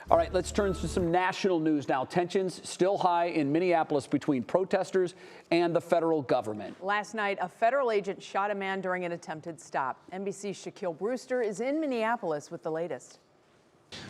All right, let's turn to some national news now. Tensions still high in Minneapolis between protesters and the federal government. Last night, a federal agent shot a man during an attempted stop. NBC's Shaquille Brewster is in Minneapolis with the latest.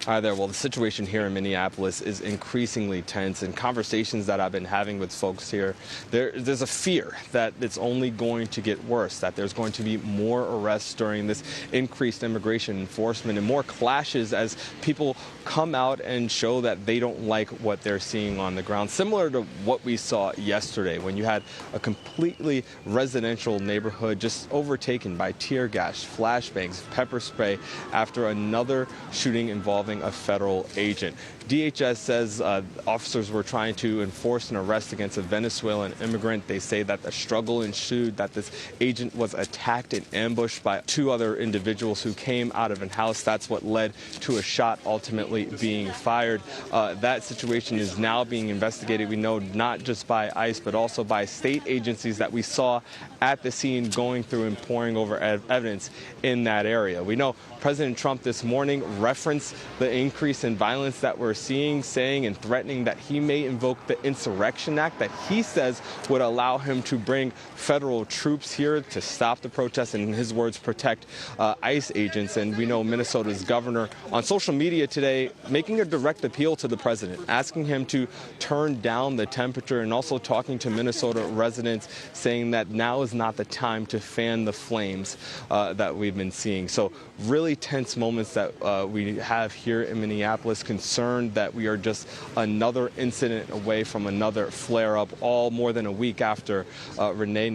Hi there. Well, the situation here in Minneapolis is increasingly tense, and conversations that I've been having with folks here, there's a fear that it's only going to get worse, that there's going to be more arrests during this increased immigration enforcement and more clashes as people come out and show that they don't like what they're seeing on the ground, similar to what we saw yesterday when you had a completely residential neighborhood just overtaken by tear gas, flashbangs, pepper spray after another shooting involving a federal agent. DHS says officers were trying to enforce an arrest against a Venezuelan immigrant. They say that the struggle ensued, that this agent was attacked and ambushed by two other individuals who came out of a house. That's what led to a shot ultimately being fired. That situation is now being investigated. We know not just by ICE, but also by state agencies that we saw at the scene going through and poring over evidence in that area. We know President Trump this morning referenced the increase in violence that we're seeing, saying and threatening that he may invoke the Insurrection Act that he says would allow him to bring federal troops here to stop the protests and, in his words, protect ICE agents. And we know Minnesota's governor on social media today making a direct appeal to the president, asking him to turn down the temperature, and also talking to Minnesota residents, saying that now is not the time to fan the flames that we've been seeing. So really tense moments that we have here in Minneapolis, concerned that we are just another incident away from another flare-up, all more than a week after Renee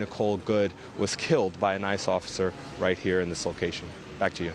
Good was killed by an ICE officer right here in this location. Back to you.